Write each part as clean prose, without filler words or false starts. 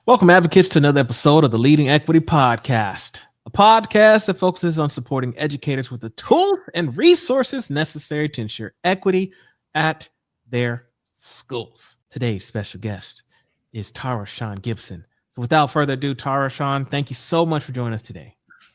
Welcome, advocates, to another episode of the Leading Equity Podcast, a podcast that focuses on supporting educators with the tools and resources necessary to ensure equity at their schools. Today's special guest is TaraShan Gipson. So without further ado, TaraShan, thank you so much for joining us today.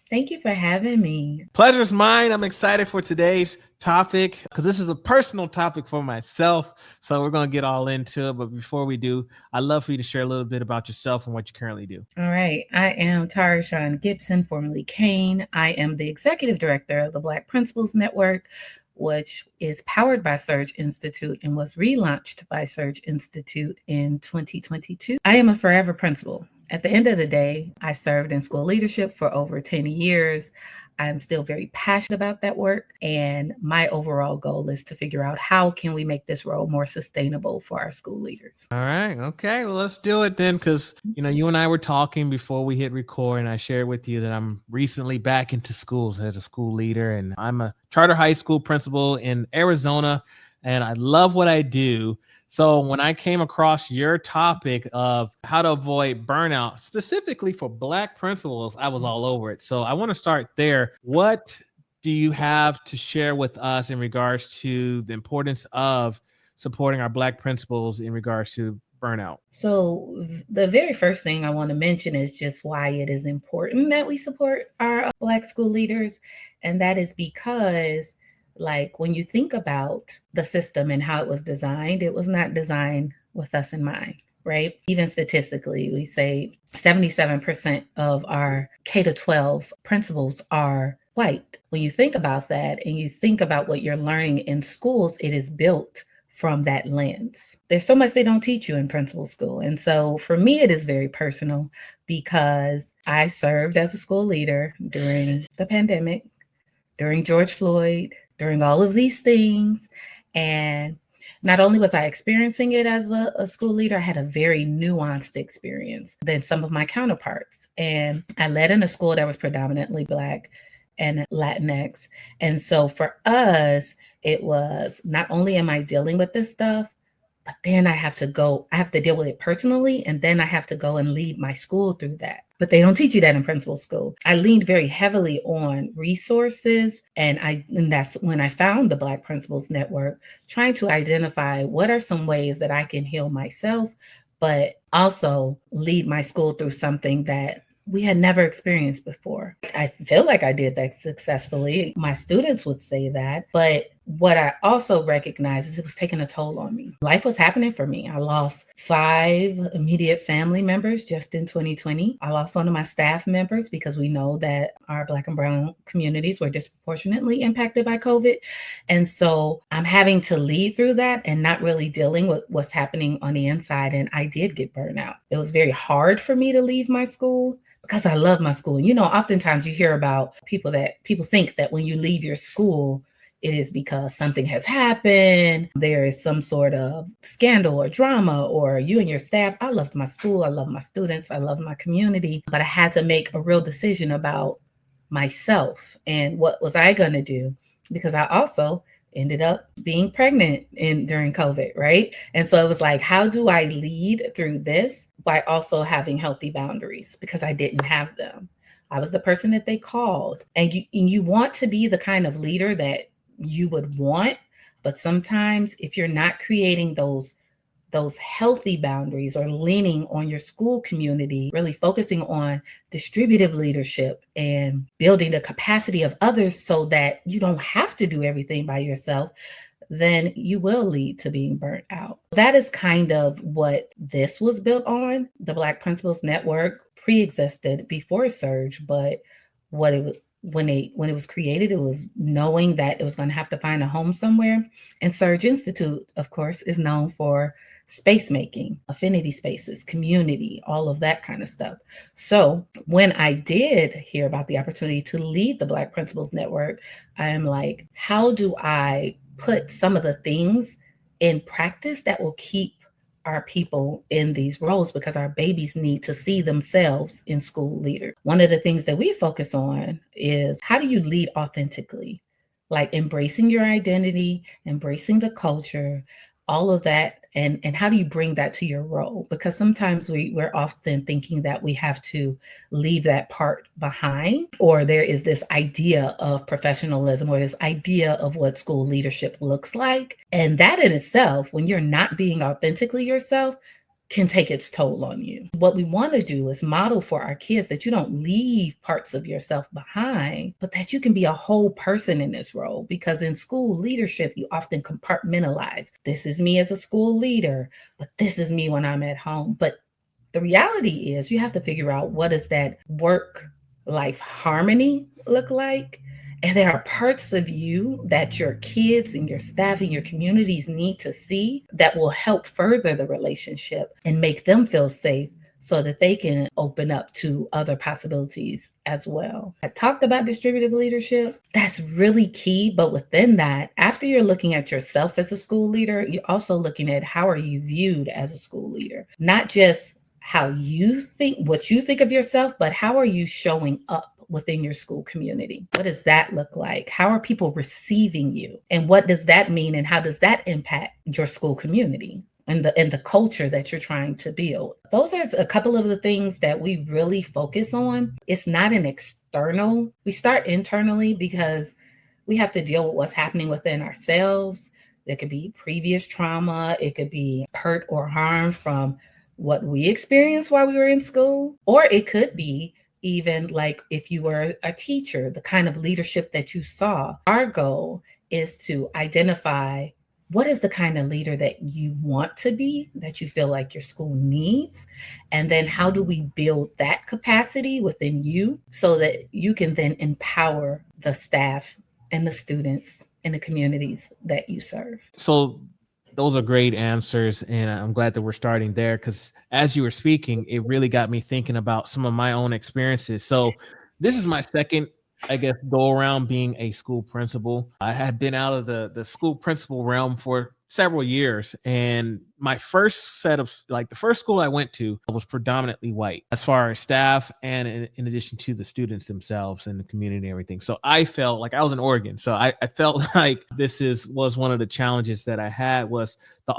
Thank you for having me. Pleasure is mine. I'm excited for today's topic because this is a personal topic for myself. So we're going to get all into it. But before we do, I'd love for you to share a little bit about yourself and what you currently do. All right. I am TaraShan Gipson, formerly Kane. I am the executive director of the Black Principals Network, which is powered by Surge Institute and was relaunched by Surge Institute in 2022. I am a forever principal. At the end of the day, I served in school leadership for over 10 years. I'm still very passionate about that work. And my overall goal is to figure out how can we make this role more sustainable for our school leaders. All right. Okay. Well, let's do it then. Because, you and I were talking before we hit record, and I shared with you that I'm recently back into schools as a school leader. And I'm a charter high school principal in Arizona, and I love what I do. So when I came across your topic of how to avoid burnout, specifically for Black principals, I was all over it. So I want to start there. What do you have to share with us in regards to the importance of supporting our Black principals in regards to burnout? So the very first thing I want to mention is just why it is important that we support our Black school leaders. And that is because, like, when you think about the system and how it was designed, it was not designed with us in mind, right? Even statistically, we say 77% of our K-12 principals are white. When you think about that and you think about what you're learning in schools, it is built from that lens. There's so much they don't teach you in principal school. And so for me, it is very personal because I served as a school leader during the pandemic, during George Floyd, during all of these things. And not only was I experiencing it as a school leader, I had a very nuanced experience than some of my counterparts. And I led in a school that was predominantly Black and Latinx. And so for us, it was not only am I dealing with this stuff, but then I have to deal with it personally, and then I have to go and lead my school through that. But they don't teach you that in principal school. I leaned very heavily on resources, and that's when I found the Black Principals Network, trying to identify what are some ways that I can heal myself, but also lead my school through something that we had never experienced before. I feel like I did that successfully. My students would say that, but what I also recognize is it was taking a toll on me. Life was happening for me. I lost 5 immediate family members just in 2020. I lost one of my staff members because we know that our Black and Brown communities were disproportionately impacted by COVID. And so I'm having to lead through that and not really dealing with what's happening on the inside. And I did get burnout. It was very hard for me to leave my school because I love my school. Oftentimes you hear about people think that when you leave your school, it is because something has happened. There is some sort of scandal or drama, or you and your staff. I loved my school. I love my students. I love my community. But I had to make a real decision about myself and what was I going to do, because I also ended up being pregnant during COVID, right? And so it was like, how do I lead through this by also having healthy boundaries? Because I didn't have them. I was the person that they called. And you want to be the kind of leader that you would want, but sometimes if you're not creating those healthy boundaries or leaning on your school community, really focusing on distributive leadership and building the capacity of others so that you don't have to do everything by yourself, then you will lead to being burnt out. That is kind of what this was built on. The Black Principals Network pre-existed before Surge, but when it was created, it was knowing that it was going to have to find a home somewhere. And Surge Institute, of course, is known for space making, affinity spaces, community, all of that kind of stuff. So when I did hear about the opportunity to lead the Black Principals Network, I'm like, how do I put some of the things in practice that will keep our people in these roles, because our babies need to see themselves in school leaders. One of the things that we focus on is, how do you lead authentically? Like embracing your identity, embracing the culture, all of that And how do you bring that to your role? Because sometimes we're often thinking that we have to leave that part behind, or there is this idea of professionalism or this idea of what school leadership looks like. And that in itself, when you're not being authentically yourself, can take its toll on you. What we want to do is model for our kids that you don't leave parts of yourself behind, but that you can be a whole person in this role. Because in school leadership, you often compartmentalize. This is me as a school leader, but this is me when I'm at home. But the reality is you have to figure out, what does that work life harmony look like? And there are parts of you that your kids and your staff and your communities need to see that will help further the relationship and make them feel safe, so that they can open up to other possibilities as well. I talked about distributive leadership. That's really key. But within that, after you're looking at yourself as a school leader, you're also looking at, how are you viewed as a school leader? Not just how you think, what you think of yourself, but how are you showing up within your school community? What does that look like? How are people receiving you? And what does that mean? And how does that impact your school community and the culture that you're trying to build? Those are a couple of the things that we really focus on. It's not an external. We start internally because we have to deal with what's happening within ourselves. There could be previous trauma. It could be hurt or harm from what we experienced while we were in school. Or it could be even like if you were a teacher, the kind of leadership that you saw. Our goal is to identify, what is the kind of leader that you want to be, that you feel like your school needs? And then how do we build that capacity within you so that you can then empower the staff and the students in the communities that you serve? So those are great answers, and I'm glad that we're starting there, because as you were speaking, it really got me thinking about some of my own experiences. So this is my second, I guess, go around being a school principal. I had been out of the school principal realm for several years, and my first set of, like, the first school I went to was predominantly white as far as staff, and in addition to the students themselves and the community and everything. So I felt like, I was in Oregon, so I felt like was one of the challenges that I had, was the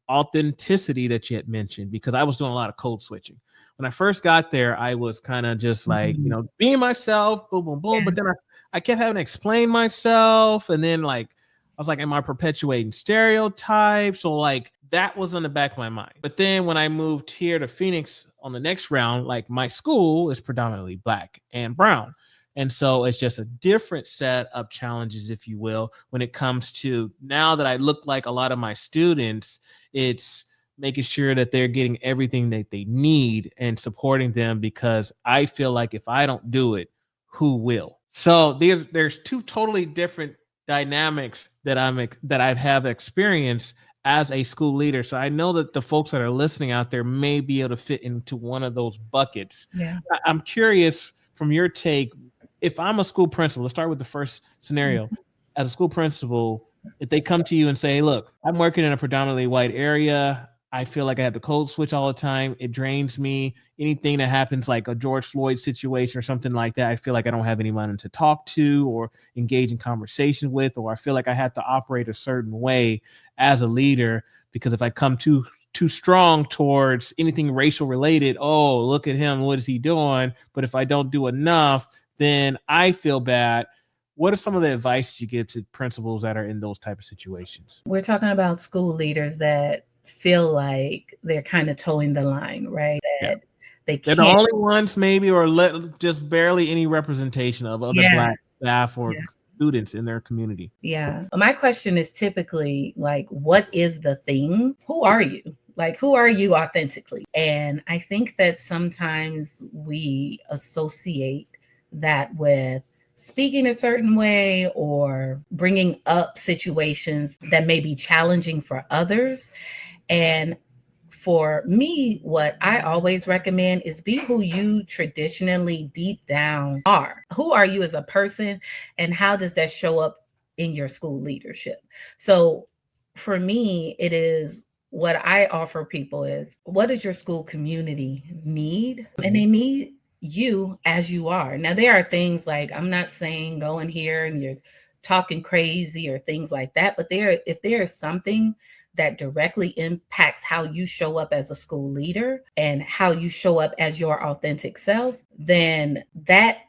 authenticity that you had mentioned, because I was doing a lot of code switching. When I first got there, I was kind of just like, being myself, boom, boom, boom. Yeah. But then I kept having to explain myself. And then, like, I was like, am I perpetuating stereotypes? So, like, that was in the back of my mind. But then when I moved here to Phoenix on the next round, like, my school is predominantly Black and brown. And so it's just a different set of challenges, if you will, when it comes to, now that I look like a lot of my students, it's making sure that they're getting everything that they need and supporting them, because I feel like if I don't do it, who will? So there's two totally different dynamics that I have experienced as a school leader. So I know that the folks that are listening out there may be able to fit into one of those buckets. Yeah. I'm curious from your take, if I'm a school principal, let's start with the first scenario. As a school principal, if they come to you and say, hey, look, I'm working in a predominantly white area, I feel like I have to code switch all the time. It drains me. Anything that happens, like a George Floyd situation or something like that, I feel like I don't have anyone to talk to or engage in conversation with, or I feel like I have to operate a certain way as a leader, because if I come too strong towards anything racial related, oh, look at him, what is he doing? But if I don't do enough, then I feel bad. What are some of the advice you give to principals that are in those type of situations? We're talking about school leaders that feel like they're kind of towing the line, right? Yeah. That they They're the can't. only ones, maybe, or just barely any representation of other Yeah. Black staff or Yeah. students in their community. Yeah. My question is typically like, what is the thing? Who are you? Like, who are you authentically? And I think that sometimes we associate that with speaking a certain way or bringing up situations that may be challenging for others. And for me, what I always recommend is be who you traditionally deep down are. Who are you as a person, and how does that show up in your school leadership? So for me, it is, what I offer people is, what does your school community need? And they need you as you are. Now, there are things like, I'm not saying go in here and you're talking crazy or things like that, but if there is something that directly impacts how you show up as a school leader and how you show up as your authentic self, then that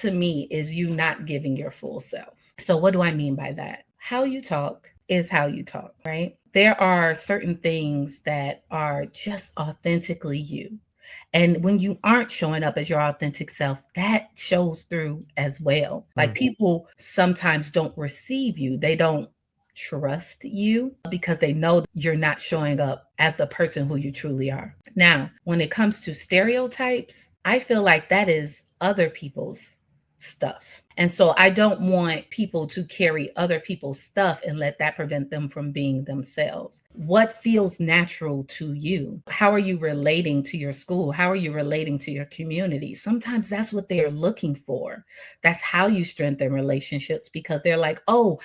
to me is you not giving your full self. So what do I mean by that? How you talk is how you talk, right? There are certain things that are just authentically you. And when you aren't showing up as your authentic self, that shows through as well. Like people sometimes don't receive you. They don't trust you because they know you're not showing up as the person who you truly are. Now, when it comes to stereotypes, I feel like that is other people's stuff. And so I don't want people to carry other people's stuff and let that prevent them from being themselves. What feels natural to you? How are you relating to your school? How are you relating to your community? Sometimes that's what they're looking for. That's how you strengthen relationships, because they're like, oh,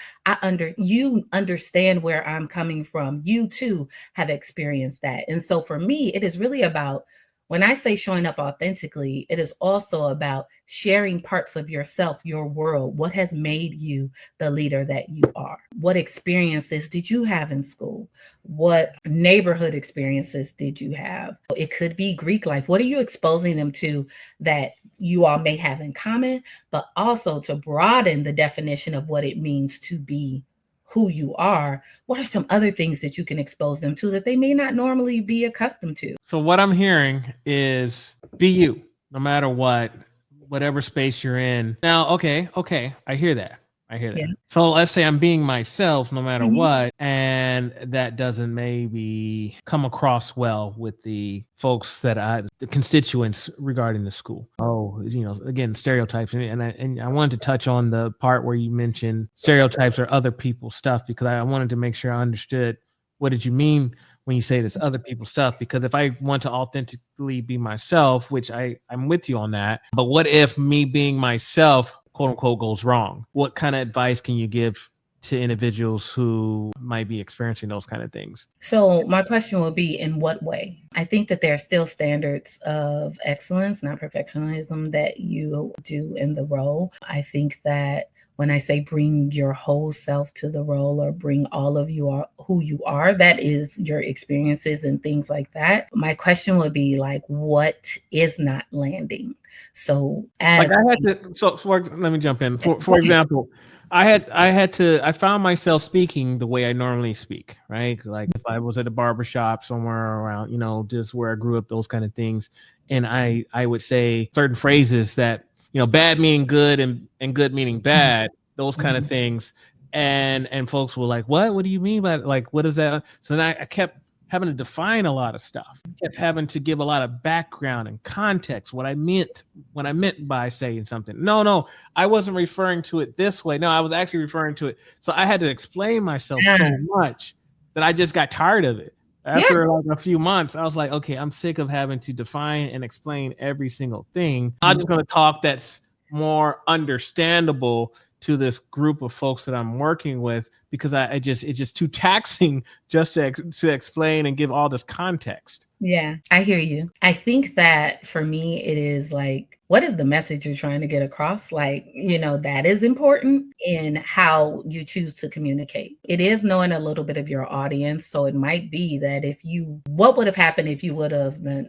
you understand where I'm coming from. You too have experienced that. And so for me, it is really about, when I say showing up authentically, it is also about sharing parts of yourself, your world. What has made you the leader that you are? What experiences did you have in school? What neighborhood experiences did you have? It could be Greek life. What are you exposing them to that you all may have in common, but also to broaden the definition of what it means to be who you are? What are some other things that you can expose them to that they may not normally be accustomed to? So what I'm hearing is be you, no matter what, whatever space you're in. Now, okay, I hear that. Yeah. So let's say I'm being myself no matter Mhm. what, and that doesn't maybe come across well with the folks the constituents regarding the school. Oh, again, stereotypes, and I wanted to touch on the part where you mentioned stereotypes or other people's stuff, because I wanted to make sure I understood what did you mean when you say this other people's stuff. Because if I want to authentically be myself, which I'm with you on that, but what if me being myself, quote unquote, goes wrong? What kind of advice can you give to individuals who might be experiencing those kind of things? So my question will be, in what way? I think that there are still standards of excellence, not perfectionism, that you do in the role. I think that when I say bring your whole self to the role, or bring all of you are who you are, that is your experiences and things like that. My question would be like, what is not landing? So Like as I had to, let me jump in. For example, I found myself speaking the way I normally speak, right? Like if I was at a barbershop somewhere around, just where I grew up, those kind of things. And I would say certain phrases that, bad meaning good and good meaning bad, those kind of things. And folks were like, what do you mean by, like, what is that? So then I kept having to define a lot of stuff, kept having to give a lot of background and context, what I meant by saying something. No, I wasn't referring to it this way. No, I was actually referring to it. So I had to explain myself so much that I just got tired of it. After like a few months, I was like, okay, I'm sick of having to define and explain every single thing. I'm just going to talk that's more understandable to this group of folks that I'm working with, because it's just too taxing just to explain and give all this context. Yeah, I hear you. I think that for me, it is like, what is the message you're trying to get across? Like, that is important in how you choose to communicate. It is knowing a little bit of your audience. So it might be that what would have happened if you would have been,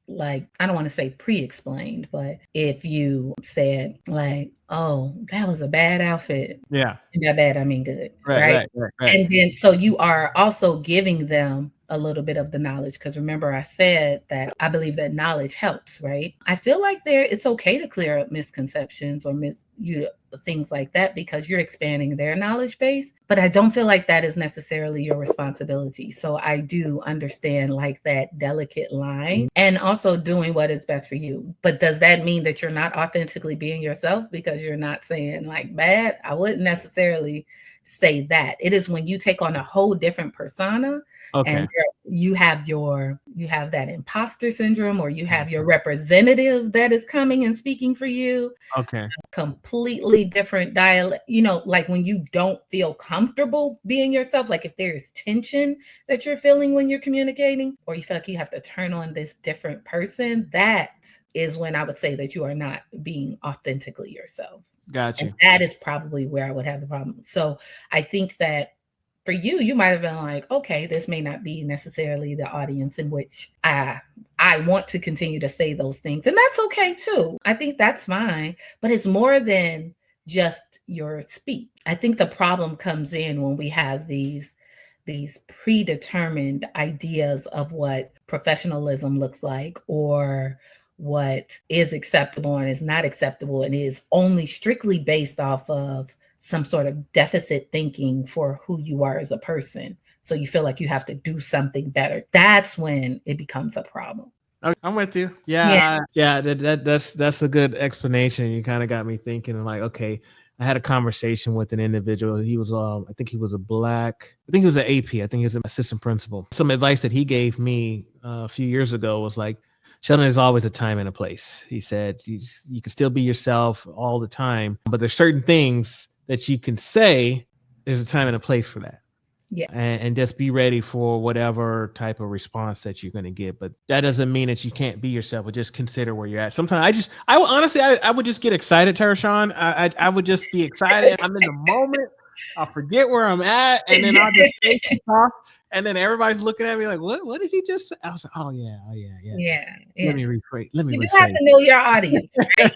like, I don't want to say pre-explained, but if you said like, oh, that was a bad outfit. Yeah. And by bad, I mean good. Right. And then, so you are also giving them a little bit of the knowledge, because remember I said that I believe that knowledge helps, right? I feel like it's okay to clear up misconceptions or things like that, because you're expanding their knowledge base, but I don't feel like that is necessarily your responsibility. So I do understand like that delicate line, and also doing what is best for you. But does that mean that you're not authentically being yourself because you're not saying like bad? I wouldn't necessarily say that. It is when you take on a whole different persona. Okay. And you have that imposter syndrome, or you have your representative that is coming and speaking for you. Okay. Completely different dialect, like when you don't feel comfortable being yourself, like if there's tension that you're feeling when you're communicating, or you feel like you have to turn on this different person, that is when I would say that you are not being authentically yourself. Gotcha. And that is probably where I would have the problem. So I think that for you, you might have been like, okay, this may not be necessarily the audience in which I want to continue to say those things. And that's okay too. I think that's fine. But it's more than just your speech. I think the problem comes in when we have these predetermined ideas of what professionalism looks like, or what is acceptable and is not acceptable, and is only strictly based off of some sort of deficit thinking for who you are as a person. So you feel like you have to do something better. That's when it becomes a problem. Okay, I'm with you. Yeah. Yeah. That's a good explanation. You kind of got me thinking, like, okay, I had a conversation with an individual. He was, I think he was I think he was an AP. I think he was an assistant principal. Some advice that he gave me a few years ago was like, Sheldon, there's always a time and a place. He said, you can still be yourself all the time, but there's certain things that you can say. There's a time and a place for that. Yeah. And just be ready for whatever type of response that you're going to get. But that doesn't mean that you can't be yourself, but just consider where you're at. Sometimes I would just get excited, TaraShan. I would just be excited. I'm in the moment. I'll forget where I'm at. And then I'll just take it off. And then everybody's looking at me like, what did he just say? I was like, oh yeah. Yeah. Let me rephrase. You have to know your audience, right?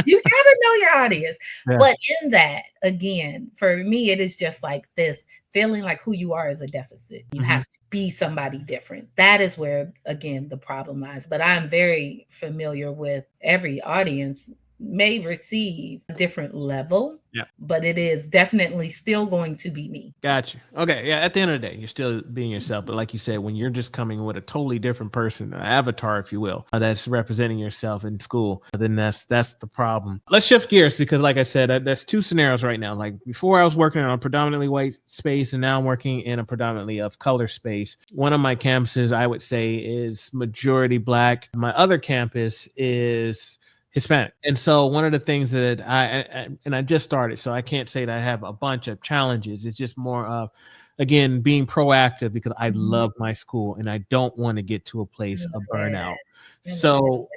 You gotta know your audience. Yeah. But in that, again, for me, it is just like this feeling like who you are is a deficit. You have to be somebody different. That is where, again, the problem lies. But I'm very familiar with every audience may receive a different level. Yeah. But it is definitely still going to be me. Gotcha. Okay. Yeah. At the end of the day, you're still being yourself. But like you said, when you're just coming with a totally different person, an avatar, if you will, that's representing yourself in school, then that's the problem. Let's shift gears, because like I said, that's two scenarios right now. Like before, I was working on a predominantly white space, and now I'm working in a predominantly of color space. One of my campuses, I would say, is majority Black. My other campus is Hispanic. And so one of the things that I just started, so I can't say that I have a bunch of challenges. It's just more of, again, being proactive, because I love my school and I don't want to get to a place of burnout. So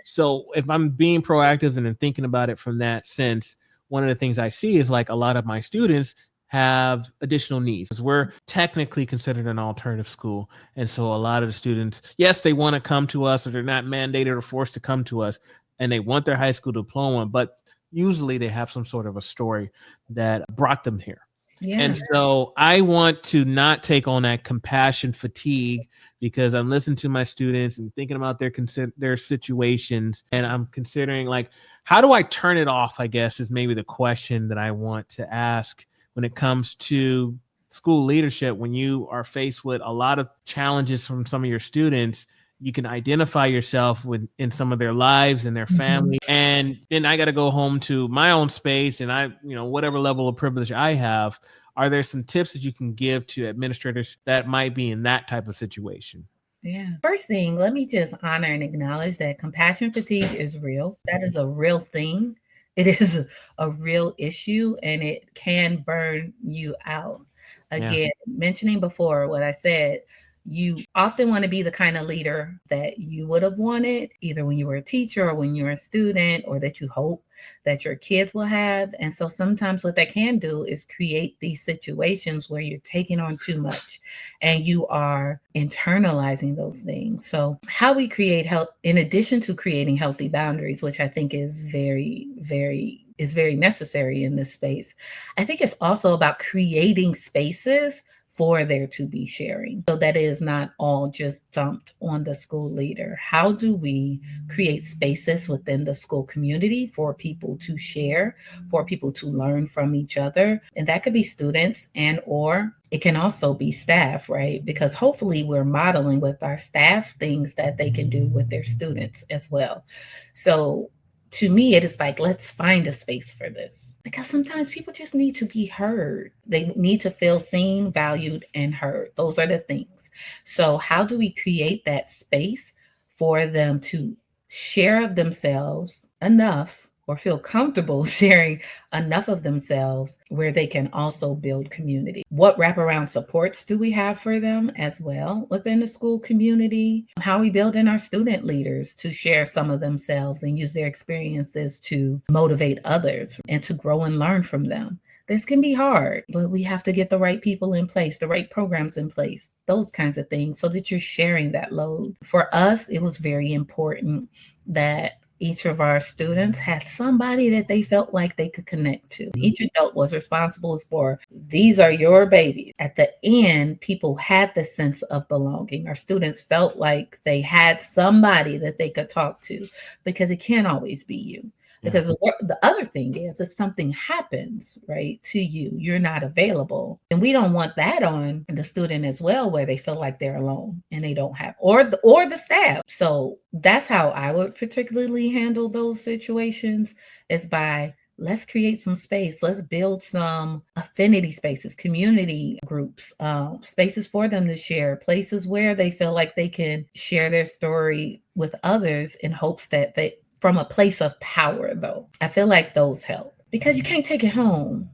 if I'm being proactive and then thinking about it from that sense, one of the things I see is like a lot of my students have additional needs. We're technically considered an alternative school. And so a lot of the students, yes, they want to come to us, or they're not mandated or forced to come to us, and they want their high school diploma, but usually they have some sort of a story that brought them here. Yeah. And so I want to not take on that compassion fatigue, because I'm listening to my students and thinking about their situations, and I'm considering, like, how do I turn it off, I guess, is maybe the question that I want to ask when it comes to school leadership. When you are faced with a lot of challenges from some of your students, you can identify yourself in some of their lives and their family. And then I got to go home to my own space, and whatever level of privilege I have. Are there some tips that you can give to administrators that might be in that type of situation? Yeah. First thing, let me just honor and acknowledge that compassion fatigue is real. That is a real thing. It is a real issue, and it can burn you out. Again, mentioning before what I said, you often want to be the kind of leader that you would have wanted, either when you were a teacher or when you were a student, or that you hope that your kids will have. And so sometimes what that can do is create these situations where you're taking on too much and you are internalizing those things. So how we create health, in addition to creating healthy boundaries, which I think is very necessary in this space, I think it's also about creating spaces for there to be sharing, so that it is not all just dumped on the school leader. How do we create spaces within the school community for people to share, for people to learn from each other? And that could be students, and or it can also be staff, right? Because hopefully we're modeling with our staff things that they can do with their students as well. So to me, it is like, let's find a space for this, because sometimes people just need to be heard. They need to feel seen, valued, and heard. Those are the things. So how do we create that space for them to share of themselves enough, or feel comfortable sharing enough of themselves, where they can also build community? What wraparound supports do we have for them as well within the school community? How are we building our student leaders to share some of themselves and use their experiences to motivate others and to grow and learn from them? This can be hard, but we have to get the right people in place, the right programs in place, those kinds of things, so that you're sharing that load. For us, it was very important that each of our students had somebody that they felt like they could connect to. Each adult was responsible for, these are your babies. At the end, people had the sense of belonging. Our students felt like they had somebody that they could talk to, because it can't always be you. Because the other thing is, if something happens, right, to you, you're not available. And we don't want that on the student as well, where they feel like they're alone and they don't have, or the staff. So that's how I would particularly handle those situations, is by, let's create some space. Let's build some affinity spaces, community groups, spaces for them to share, places where they feel like they can share their story with others, in hopes that they, from a place of power, though. I feel like those help, because you can't take it home.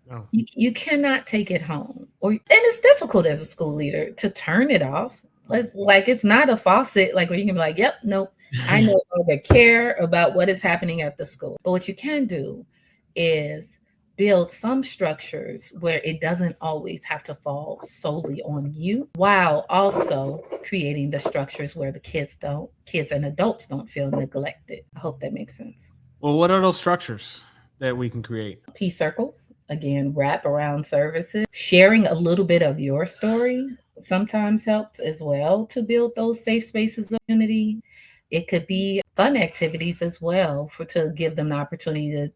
Oh. You cannot take it home. And it's difficult as a school leader to turn it off. It's not a faucet, like, where you can be like, yep, nope, I no longer care about what is happening at the school. But what you can do is build some structures where it doesn't always have to fall solely on you, while also creating the structures where the kids and adults don't feel neglected. I hope that makes sense. Well, what are those structures that we can create? Peace circles, again, wrap around services. Sharing a little bit of your story sometimes helps as well to build those safe spaces of unity. It could be fun activities as well, to give them the opportunity to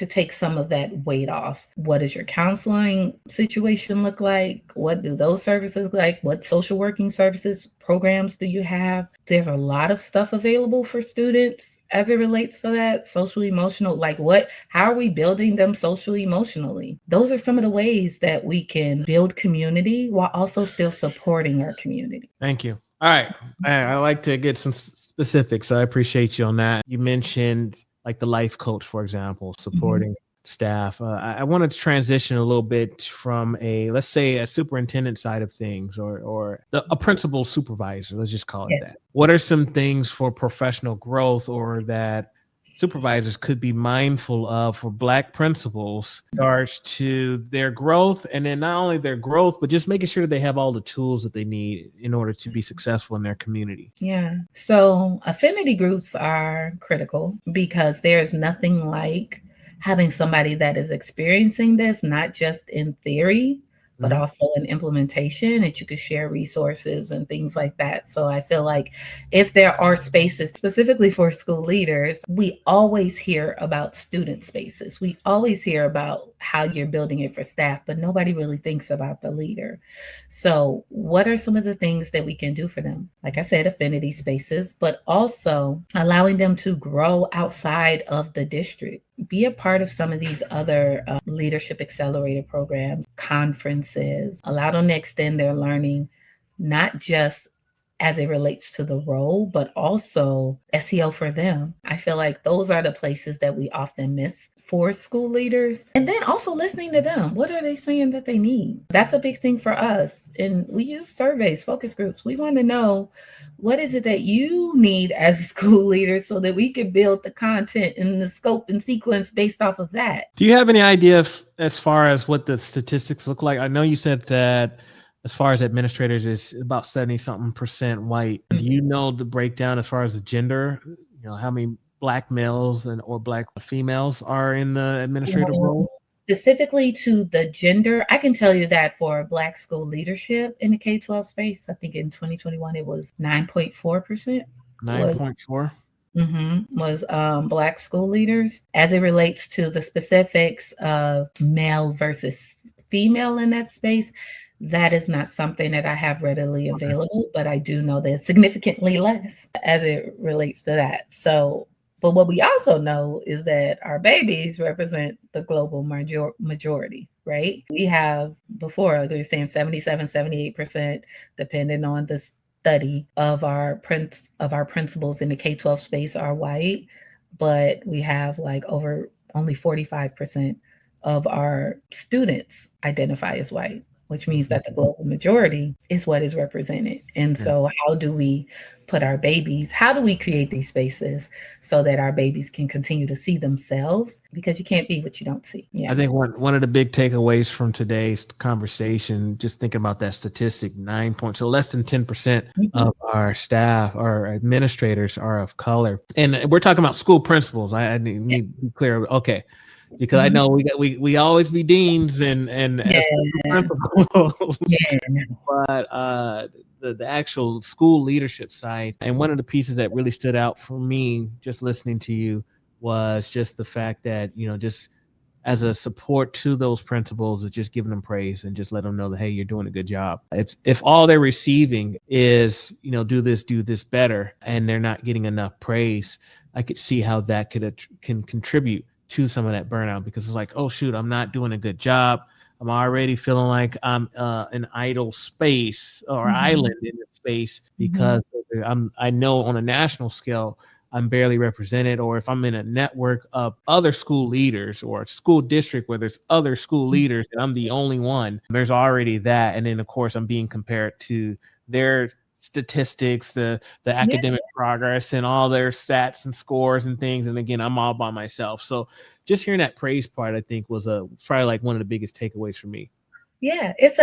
take some of that weight off. What does your counseling situation look like? What do those services look like? What social working services, programs do you have? There's a lot of stuff available for students as it relates to that social emotional, how are we building them social emotionally? Those are some of the ways that we can build community while also still supporting our community. Thank you. All right. I like to get some specifics, so I appreciate you on that. You mentioned like the life coach, for example, supporting staff. I wanted to transition a little bit from let's say a superintendent side of things, or a principal supervisor. Let's just call it that. What are some things for professional growth, or that supervisors could be mindful of for Black principals in regards to their growth, and then not only their growth, but just making sure that they have all the tools that they need in order to be successful in their community? Yeah. So affinity groups are critical, because there's nothing like having somebody that is experiencing this, not just in theory, but also in implementation, that you could share resources and things like that. So I feel like if there are spaces specifically for school leaders, we always hear about student spaces. We always hear about how you're building it for staff, but nobody really thinks about the leader. So what are some of the things that we can do for them? Like I said, affinity spaces, but also allowing them to grow outside of the district. Be a part of some of these other leadership accelerator programs, conferences. Allow them to extend their learning, not just as it relates to the role, but also SEO for them. I feel like those are the places that we often miss for school leaders. And then also listening to them. What are they saying that they need? That's a big thing for us. And we use surveys, focus groups. We want to know, what is it that you need as a school leader, so that we can build the content and the scope and sequence based off of that. Do you have any idea as far as what the statistics look like? I know you said that as far as administrators, is about 70-something% white. Do you know the breakdown as far as the gender? How many Black males or Black females are in the administrative role? Specifically to the gender, I can tell you that for Black school leadership in the K-12 space, I think in 2021 it was 9.4%. 9.4? Was Black school leaders. As it relates to the specifics of male versus female in that space, that is not something that I have readily available, but I do know that it's significantly less as it relates to that. So, but what we also know is that our babies represent the global majority, right? We have before, like we were saying, 77, 78%, depending on the study of our principals in the K-12 space are white, but we have like over only 45% of our students identify as white. which means that the global majority is what is represented. And so how do we how do we create these spaces so that our babies can continue to see themselves? Because you can't be what you don't see. I think one of the big takeaways from today's conversation, just thinking about that statistic, 9 points, so less than 10% of our staff, our administrators are of color. And we're talking about school principals. I need to be clear. Okay. Because I know we always be deans and principals, but the actual school leadership side. And one of the pieces that really stood out for me, just listening to you, was just the fact that, just as a support to those principals, is just giving them praise and just let them know that, hey, you're doing a good job. If all they're receiving is, do this better, and they're not getting enough praise, I could see how that can contribute to some of that burnout, because it's like, oh shoot, I'm not doing a good job. I'm already feeling like I'm an idle space or island in the space, because I know on a national scale I'm barely represented, or if I'm in a network of other school leaders or a school district where there's other school leaders and I'm the only one, there's already that. And then of course I'm being compared to their statistics, the academic progress and all their stats and scores and things. And again, I'm all by myself. So just hearing that praise part, I think was probably like one of the biggest takeaways for me. Yeah, it's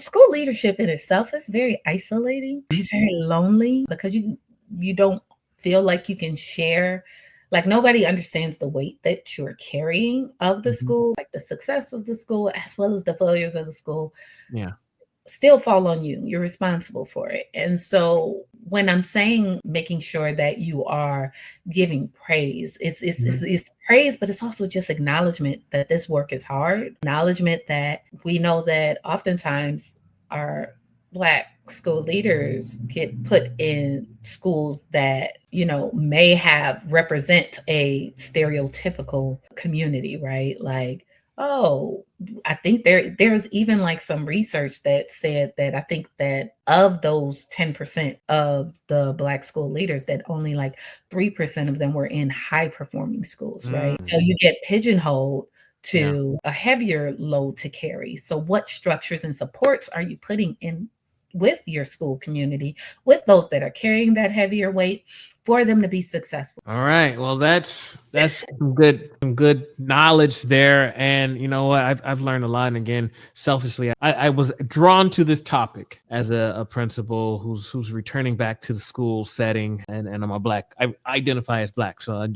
school leadership in itself is very isolating, very lonely, because you don't feel like you can share. Like, nobody understands the weight that you're carrying of the school, like the success of the school as well as the failures of the school. Yeah. Still fall on you. You're responsible for it. And so when I'm saying making sure that you are giving praise, it's praise, but it's also just acknowledgement that this work is hard. Acknowledgement that we know that oftentimes our Black school leaders get put in schools that, may represent a stereotypical community, right? Like, oh, I think there's even like some research that said that I think that of those 10% of the Black school leaders, that only like 3% of them were in high performing schools, right? So you get pigeonholed to a heavier load to carry. So what structures and supports are you putting in with your school community, with those that are carrying that heavier weight, for them to be successful? All right. Well, that's some good knowledge there. And you know what? I've learned a lot. And again, selfishly, I was drawn to this topic as a principal who's returning back to the school setting, and I'm I identify as Black. So I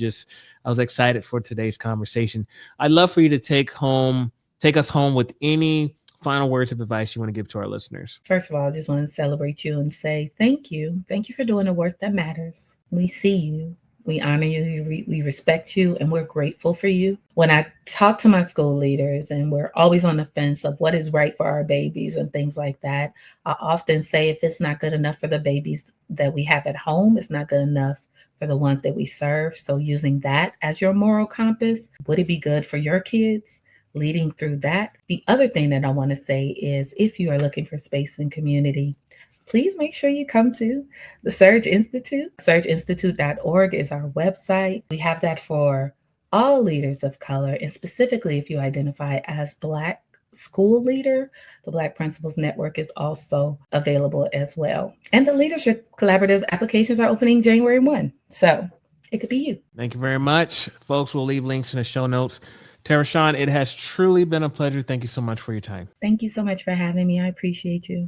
was excited for today's conversation. I'd love for you to take us home with any final words of advice you want to give to our listeners. First of all, I just want to celebrate you and say thank you. Thank you for doing the work that matters. We see you. We honor you. We respect you, and we're grateful for you. When I talk to my school leaders, and we're always on the fence of what is right for our babies and things like that, I often say, if it's not good enough for the babies that we have at home, it's not good enough for the ones that we serve. So using that as your moral compass, would it be good for your kids? Leading through that. The other thing that I want to say is, if you are looking for space and community, please make sure you come to the Surge Institute. SurgeInstitute.org is our website. We have that for all leaders of color, and specifically if you identify as Black school leader, the Black Principals Network is also available as well. And the Leadership Collaborative applications are opening January 1. So it could be you. Thank you very much. Folks, we'll leave links in the show notes. TaraShan, it has truly been a pleasure. Thank you so much for your time. Thank you so much for having me. I appreciate you.